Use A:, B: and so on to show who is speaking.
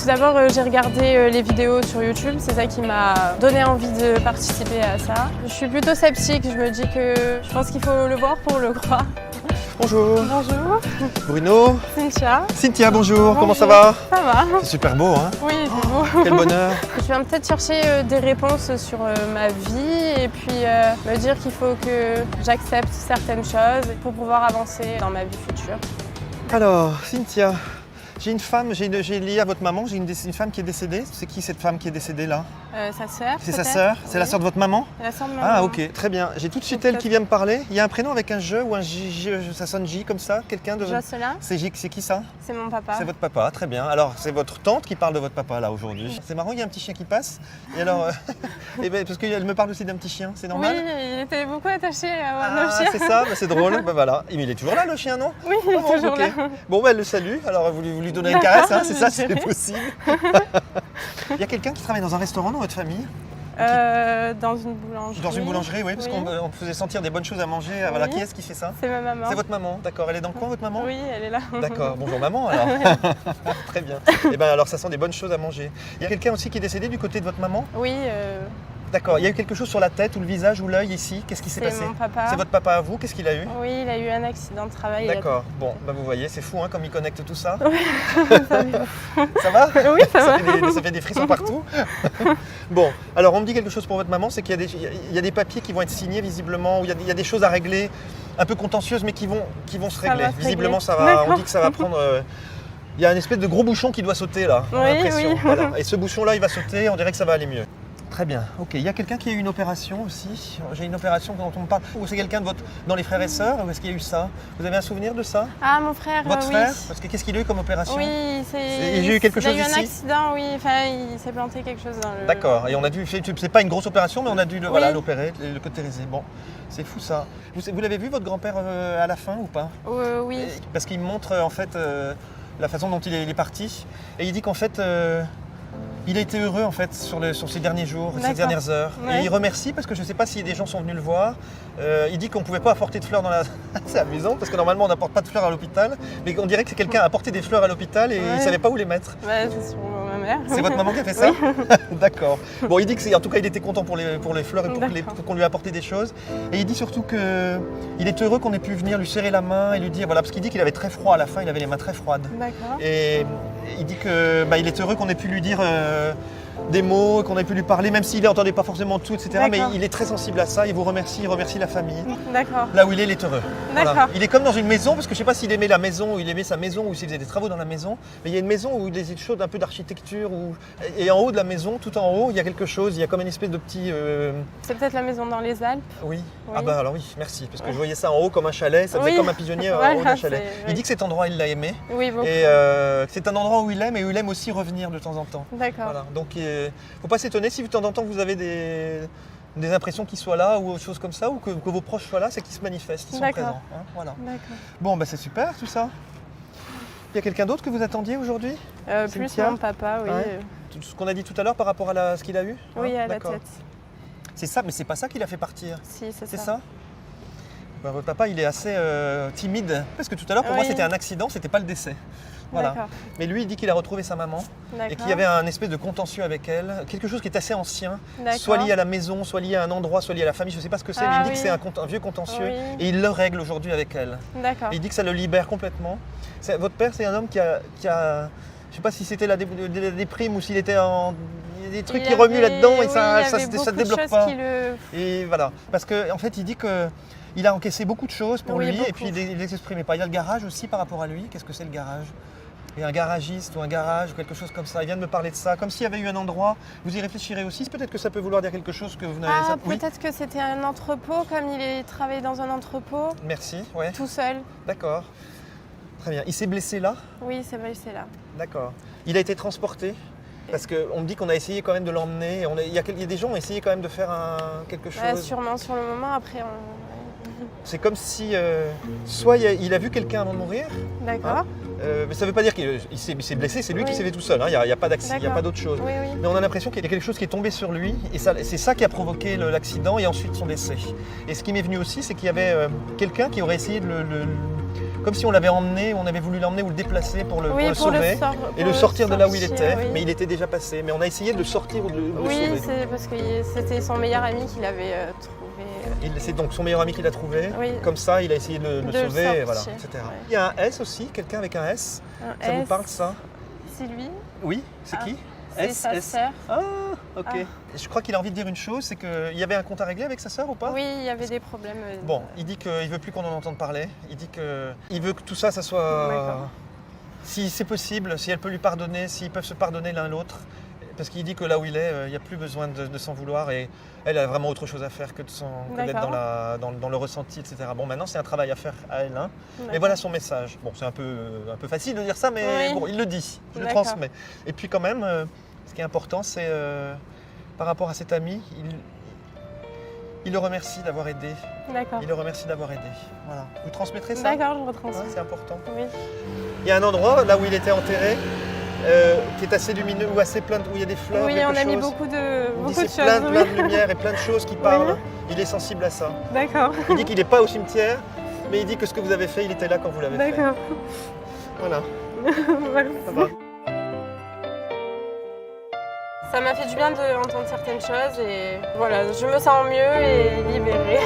A: d'abord, j'ai regardé les vidéos sur YouTube, c'est ça qui m'a donné envie de participer à ça. Je suis plutôt sceptique, je me dis que je pense qu'il faut le voir pour le croire.
B: Bonjour.
A: Bonjour.
B: Bruno.
A: Cynthia.
B: Cynthia, bonjour. Comment ça va?
A: Ça va.
B: C'est super beau, hein?
A: Oui, c'est beau.
B: Quel bonheur.
A: Je viens peut-être chercher des réponses sur ma vie et puis me dire qu'il faut que j'accepte certaines choses pour pouvoir avancer dans ma vie future.
B: Alors, Cynthia, j'ai une femme, j'ai lié à votre maman, j'ai une femme qui est décédée. C'est qui cette femme qui est décédée là?
A: Sa sœur.
B: C'est sa sœur? C'est la sœur de votre maman?
A: La sœur de maman.
B: Ah ok, très bien. J'ai tout de suite elle qui vient me parler. Il y a un prénom avec un J ou un J, ça sonne J comme ça? Quelqu'un de...
A: Jocelyn.
B: C'est qui ça?
A: C'est mon papa.
B: C'est votre papa, très bien. Alors c'est votre tante qui parle de votre papa là aujourd'hui. C'est marrant, il y a un petit chien qui passe. Et alors, parce qu'elle me parle aussi d'un petit chien, c'est normal?
A: Oui, il était beaucoup attaché à nos chiens.
B: C'est ça, c'est drôle. Voilà. Mais il est toujours là le chien, non?
A: Oui, il est toujours là.
B: Bon, elle le salue. Alors vous lui donnez une caresse, hein, c'est ça, c'est possible. Il y a quelqu'un qui travaille dans un restaurant dans votre famille?
A: Dans une boulangerie.
B: Dans une boulangerie, oui, parce qu'on faisait sentir des bonnes choses à manger. Voilà, qui est-ce qui fait ça?
A: C'est ma maman.
B: C'est votre maman, d'accord. Elle est dans le coin, votre maman?
A: Oui, elle est là.
B: D'accord, bonjour maman alors. Très bien. Et bien alors ça sent des bonnes choses à manger. Il y a quelqu'un aussi qui est décédé du côté de votre maman?
A: Oui.
B: D'accord, il y a eu quelque chose sur la tête ou le visage ou l'œil ici? Qu'est-ce qui s'est passé?
A: C'est mon papa.
B: C'est votre papa à vous? Qu'est-ce qu'il a eu?
A: Oui, il a eu un accident de travail.
B: D'accord, bon, vous voyez, c'est fou hein, comme il connecte tout ça.
A: Oui,
B: ça va?
A: Oui, ça va.
B: Ça fait des frissons partout. Bon, alors on me dit quelque chose pour votre maman, c'est qu'il y a des papiers qui vont être signés visiblement, ou il y a des choses à régler, un peu contentieuses, mais qui vont se régler. Visiblement, ça va. On dit que ça va prendre... Il y a une espèce de gros bouchon qui doit sauter là, j'ai l'impression.
A: Oui.
B: Voilà. Et ce bouchon-là, il va sauter, on dirait que ça va aller mieux. Très bien, ok. Il y a quelqu'un qui a eu une opération aussi. J'ai une opération dont on me parle. Ou c'est quelqu'un dans les frères et sœurs? Ou est-ce qu'il y a eu ça? Vous avez un souvenir de ça?
A: Ah, mon frère,
B: Votre
A: oui.
B: frère? Parce que qu'est-ce qu'il a eu comme opération?
A: Oui,
B: j'ai eu quelque chose
A: il a eu
B: ici.
A: un accident, oui. Enfin, il s'est planté quelque chose dans le...
B: D'accord. Et on a dû... C'est pas une grosse opération, mais on a dû l'opérer, le cautériser. Bon, c'est fou ça. Vous l'avez vu, votre grand-père, à la fin ou pas?
A: Oui.
B: Parce qu'il me montre, en fait, la façon dont il est parti. Et il dit qu'en fait... il a été heureux en fait sur ces derniers jours, ces dernières heures. Ouais. Et il remercie parce que je ne sais pas si des gens sont venus le voir. Il dit qu'on ne pouvait pas apporter de fleurs dans la... C'est amusant parce que normalement on n'apporte pas de fleurs à l'hôpital. Mais on dirait que quelqu'un a apporté des fleurs à l'hôpital et il ne savait pas où les mettre.
A: C'est sur ma mère.
B: C'est votre maman qui a fait ça?
A: Oui.
B: D'accord. Bon, il dit que en tout cas il était content pour les fleurs et pour qu'on lui apporte des choses. Et il dit surtout qu'il est heureux qu'on ait pu venir lui serrer la main et lui dire, voilà, parce qu'il dit qu'il avait très froid à la fin, il avait les mains très froides.
A: D'accord.
B: Et il dit qu'il est heureux qu'on ait pu lui dire des mots, qu'on ait pu lui parler, même s'il n'entendait pas forcément tout, etc. Mais il est très sensible à ça, il vous remercie, il remercie la famille.
A: D'accord.
B: Là où il est heureux.
A: D'accord.
B: Voilà. Il est comme dans une maison, parce que je ne sais pas s'il aimait la maison, ou il aimait sa maison, ou s'il faisait des travaux dans la maison, mais il y a une maison où il y a des choses un peu d'architecture, et en haut de la maison, tout en haut, il y a quelque chose, il y a comme une espèce de petit...
A: C'est peut-être la maison dans les Alpes?
B: Oui. Ah bah alors oui, merci, parce que je voyais ça en haut comme un chalet, ça faisait comme un pigeonnier en haut d'un chalet. Il dit que cet endroit, il l'a aimé.
A: Oui, beaucoup.
B: Et c'est un endroit où il aime, et où il aime aussi revenir de temps en temps.
A: D'accord.
B: Voilà. Donc il ne faut pas s'étonner si de temps en temps vous avez des impressions qu'il soit là ou autre chose comme ça, ou que vos proches soient là, c'est qu'ils se manifestent, qu'ils sont présents. Hein, voilà. Bon, bah c'est super tout ça. Il y a quelqu'un d'autre que vous attendiez aujourd'hui?
A: Plus mon papa, oui.
B: Ouais. Tout ce qu'on a dit tout à l'heure par rapport à ce qu'il a eu?
A: Oui, à la tête.
B: C'est ça, mais c'est pas ça qui l'a fait partir.
A: Si, c'est
B: ça. Bah, votre papa, il est assez timide. Parce que tout à l'heure, pour moi, c'était un accident, c'était pas le décès. Voilà. Mais lui, il dit qu'il a retrouvé sa maman et qu'il y avait un espèce de contentieux avec elle, quelque chose qui est assez ancien, soit lié à la maison, soit lié à un endroit, soit lié à la famille, je ne sais pas ce que c'est, mais il dit que c'est un vieux contentieux et il le règle aujourd'hui avec elle.
A: D'accord.
B: Et il dit que ça le libère complètement. Votre père, c'est un homme qui a je ne sais pas si c'était la déprime ou s'il était en... Il y a des trucs qui remuent là-dedans et ça ne débloque pas. Et voilà, parce qu'en fait, il dit que il a encaissé beaucoup de choses pour lui et puis il ne les exprimait pas. Il y a le garage aussi par rapport à lui. Qu'est-ce que c'est le garage? Et un garagiste ou un garage ou quelque chose comme ça. Il vient de me parler de ça, comme s'il y avait eu un endroit. Vous y réfléchirez aussi. Peut-être que ça peut vouloir dire quelque chose que vous n'avez pas.
A: Peut-être que c'était un entrepôt, comme il travaillait dans un entrepôt.
B: Merci, ouais.
A: Tout seul.
B: D'accord. Très bien. Il s'est blessé là?
A: Oui, il s'est blessé là.
B: D'accord. Il a été transporté? Parce qu'on me dit qu'on a essayé quand même de l'emmener. Il y a des gens qui ont essayé quand même de faire quelque chose.
A: Sûrement sur le moment, après
B: C'est comme si soit il a vu quelqu'un avant de mourir.
A: D'accord.
B: Mais ça ne veut pas dire qu'il s'est blessé, c'est lui qui s'est fait tout seul. Il n'y a pas d'accident, il n'y a pas d'autre chose.
A: Oui.
B: Mais on a l'impression qu'il y a quelque chose qui est tombé sur lui et c'est ça qui a provoqué l'accident et ensuite son décès. Et ce qui m'est venu aussi, c'est qu'il y avait quelqu'un qui aurait essayé de comme si on l'avait emmené, on avait voulu l'emmener ou le déplacer pour le sauver et le
A: pour
B: sortir de là où il était,
A: oui.
B: mais il était déjà passé. Mais on a essayé de le sortir ou de le sauver.
A: Oui, c'est parce que c'était son meilleur ami qui l'avait trouvé.
B: C'est donc son meilleur ami qui l'a trouvé.
A: Oui.
B: Comme ça, il a essayé de le sauver,
A: sortir,
B: voilà, etc.
A: ouais.
B: Il y a un S aussi, quelqu'un avec un S. Ça vous parle ça?
A: Sylvie.
B: Oui, c'est qui?
A: C'est sa sœur.
B: Ah, ok. Je crois qu'il a envie de dire une chose, c'est qu'il y avait un compte à régler avec sa sœur ou pas?
A: Oui, il y avait des problèmes.
B: Bon, il dit qu'il ne veut plus qu'on en entende parler. Il dit qu'il veut que tout ça, ça soit... Si c'est possible, si elle peut lui pardonner, s'ils peuvent se pardonner l'un l'autre. Parce qu'il dit que là où il est, il n'y a plus besoin de s'en vouloir et elle a vraiment autre chose à faire que d'être dans le ressenti, etc. Bon, maintenant, c'est un travail à faire à elle. Hein. Mais voilà son message. Bon, c'est un peu facile de dire ça, mais bon, il le dit, je le transmets. Et puis quand même, ce qui est important, c'est par rapport à cet ami, il le remercie d'avoir aidé.
A: D'accord.
B: Il le remercie d'avoir aidé. Voilà. Vous transmettrez ça?
A: D'accord, je retransmets.
B: C'est important.
A: Oui.
B: Il y a un endroit, là où il était enterré, qui est assez lumineux, ou assez plein, où il y a des fleurs,
A: oui, on a mis beaucoup de choses.
B: Plein de lumière et plein de choses qui parlent. Oui. Il est sensible à ça.
A: D'accord.
B: Il dit qu'il n'est pas au cimetière, mais il dit que ce que vous avez fait, il était là quand vous l'avez fait.
A: D'accord.
B: Voilà.
A: Merci.
B: Ça va.
A: Ça m'a fait du bien d'entendre certaines choses et voilà, je me sens mieux et libérée.